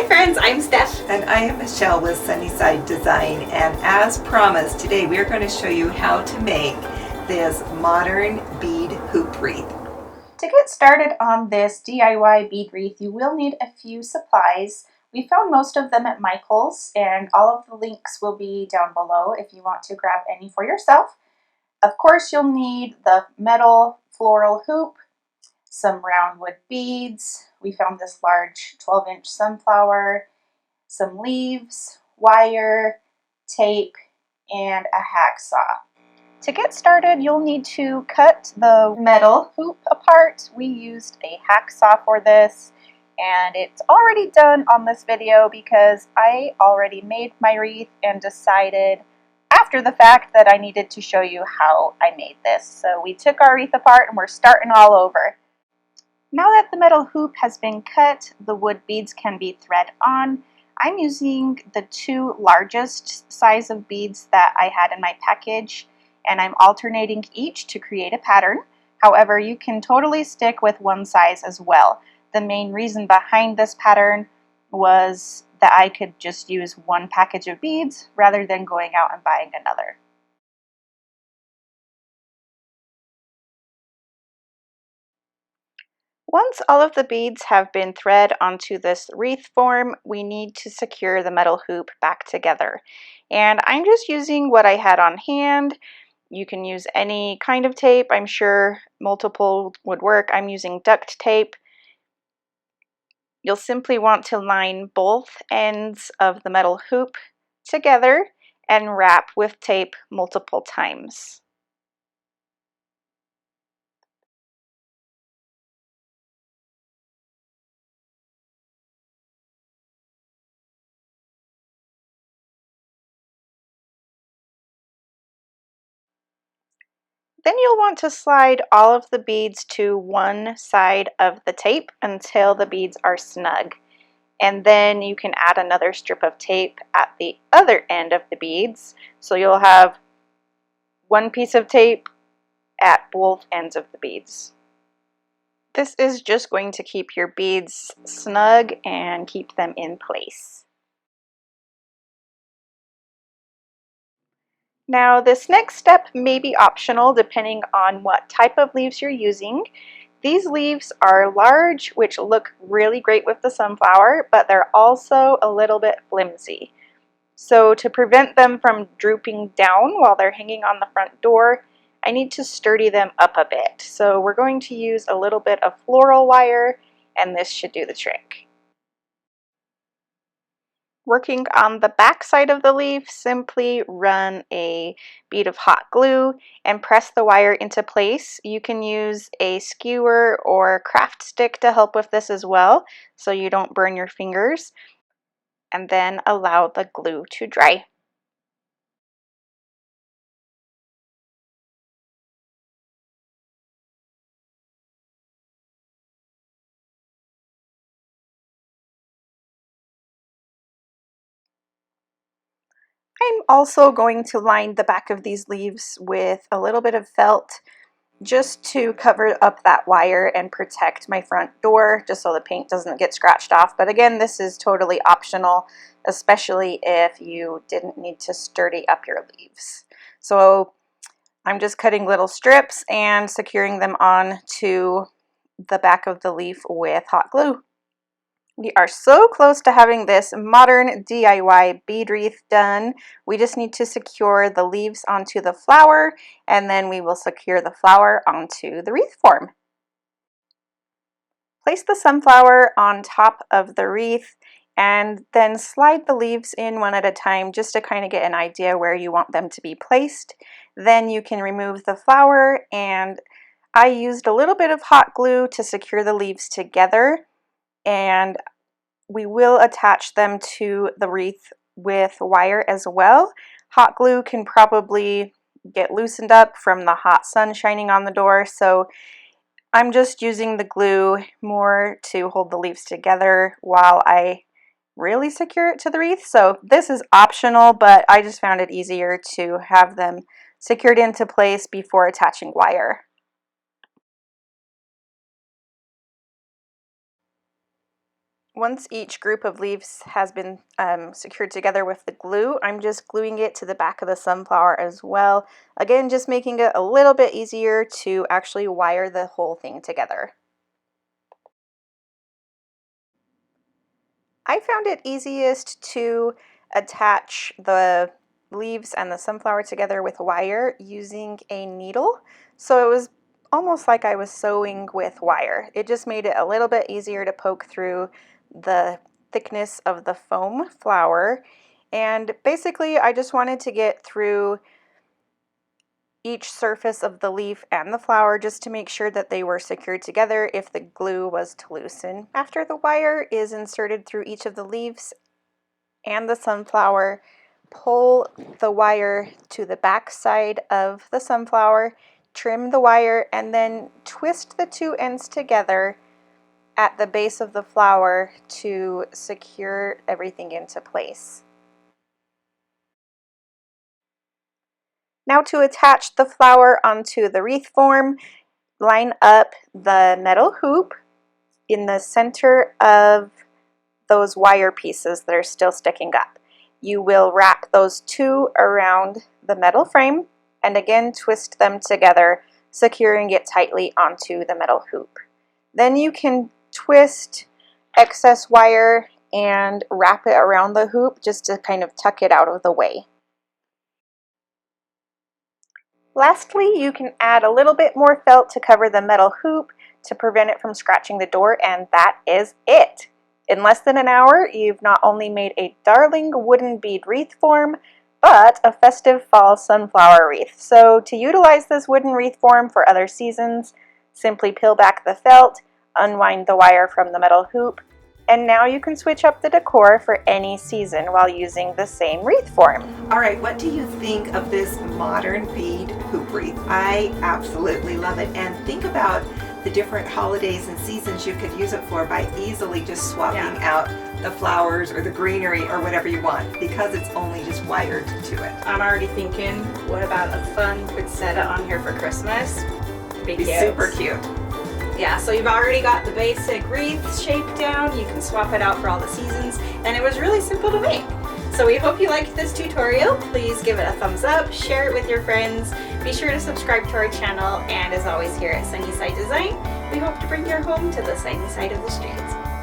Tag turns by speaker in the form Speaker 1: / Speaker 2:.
Speaker 1: friends, I'm Steph.
Speaker 2: And I am Michelle with Sunnyside Design, and as promised, today we are going to show you how to make this modern bead hoop wreath.
Speaker 3: To get started on this DIY bead wreath, you will need a few supplies. We found most of them at Michael's, and all of the links will be down below if you want to grab any for yourself. Of course, you'll need the metal floral hoop, some round wood beads. We found this large 12-inch sunflower, some leaves, wire, tape, and a hacksaw. To get started, you'll need to cut the metal hoop apart. We used a hacksaw for this, and it's already done on this video because I already made my wreath and decided after the fact that I needed to show you how I made this. So we took our wreath apart and we're starting all over. Now that the metal hoop has been cut, the wood beads can be thread on. I'm using the two largest size of beads that I had in my package, and I'm alternating each to create a pattern. However, you can totally stick with one size as well. The main reason behind this pattern was that I could just use one package of beads rather than going out and buying another. Once all of the beads have been thread onto this wreath form, we need to secure the metal hoop back together. And I'm just using what I had on hand. You can use any kind of tape. I'm sure multiple would work. I'm using duct tape. You'll simply want to line both ends of the metal hoop together and wrap with tape multiple times. Then you'll want to slide all of the beads to one side of the tape until the beads are snug. And then you can add another strip of tape at the other end of the beads. So you'll have one piece of tape at both ends of the beads. This is just going to keep your beads snug and keep them in place. Now this next step may be optional depending on what type of leaves you're using. These leaves are large, which look really great with the sunflower, but they're also a little bit flimsy. So to prevent them from drooping down while they're hanging on the front door, I need to sturdy them up a bit. So we're going to use a little bit of floral wire, and this should do the trick. Working on the back side of the leaf, simply run a bead of hot glue and press the wire into place. You can use a skewer or craft stick to help with this as well, so you don't burn your fingers, and then allow the glue to dry. I'm also going to line the back of these leaves with a little bit of felt just to cover up that wire and protect my front door, just so the paint doesn't get scratched off. But again, this is totally optional, especially if you didn't need to sturdy up your leaves. So I'm just cutting little strips and securing them on to the back of the leaf with hot glue. We are so close to having this modern DIY bead wreath done. We just need to secure the leaves onto the flower, and then we will secure the flower onto the wreath form. Place the sunflower on top of the wreath and then slide the leaves in one at a time just to kind of get an idea where you want them to be placed. Then you can remove the flower, and I used a little bit of hot glue to secure the leaves together, and we will attach them to the wreath with wire as well. Hot glue can probably get loosened up from the hot sun shining on the door, so I'm just using the glue more to hold the leaves together while I really secure it to the wreath. So this is optional, but I just found it easier to have them secured into place before attaching wire. Once each group of leaves has been secured together with the glue, I'm just gluing it to the back of the sunflower as well. Again, just making it a little bit easier to actually wire the whole thing together. I found it easiest to attach the leaves and the sunflower together with wire using a needle. So it was almost like I was sewing with wire. It just made it a little bit easier to poke through the thickness of the foam flower. And basically I just wanted to get through each surface of the leaf and the flower just to make sure that they were secured together if the glue was to loosen. After the wire is inserted through each of the leaves and the sunflower, pull the wire to the back side of the sunflower, trim the wire, and then twist the two ends together at the base of the flower to secure everything into place. Now to attach the flower onto the wreath form, line up the metal hoop in the center of those wire pieces that are still sticking up. You will wrap those two around the metal frame and again twist them together, securing it tightly onto the metal hoop. Then you can twist excess wire and wrap it around the hoop just to kind of tuck it out of the way. Lastly, you can add a little bit more felt to cover the metal hoop to prevent it from scratching the door, and that is it. In less than an hour, you've not only made a darling wooden bead wreath form, but a festive fall sunflower wreath. So to utilize this wooden wreath form for other seasons, simply peel back the felt, unwind the wire from the metal hoop, and now you can switch up the decor for any season while using the same wreath form.
Speaker 2: All right, what do you think of this modern bead hoop wreath? I absolutely love it. And think about the different holidays and seasons you could use it for by easily just swapping out the flowers or the greenery or whatever you want, because it's only just wired to it.
Speaker 1: I'm already thinking, what about a fun poinsettia on here for Christmas?
Speaker 2: It'd be super cute.
Speaker 1: Yeah, so you've already got the basic wreath shape down. You can swap it out for all the seasons, and it was really simple to make. So we hope you liked this tutorial. Please give it a thumbs up, share it with your friends. Be sure to subscribe to our channel, and as always here at Sunnyside Design, we hope to bring your home to the sunny side of the street.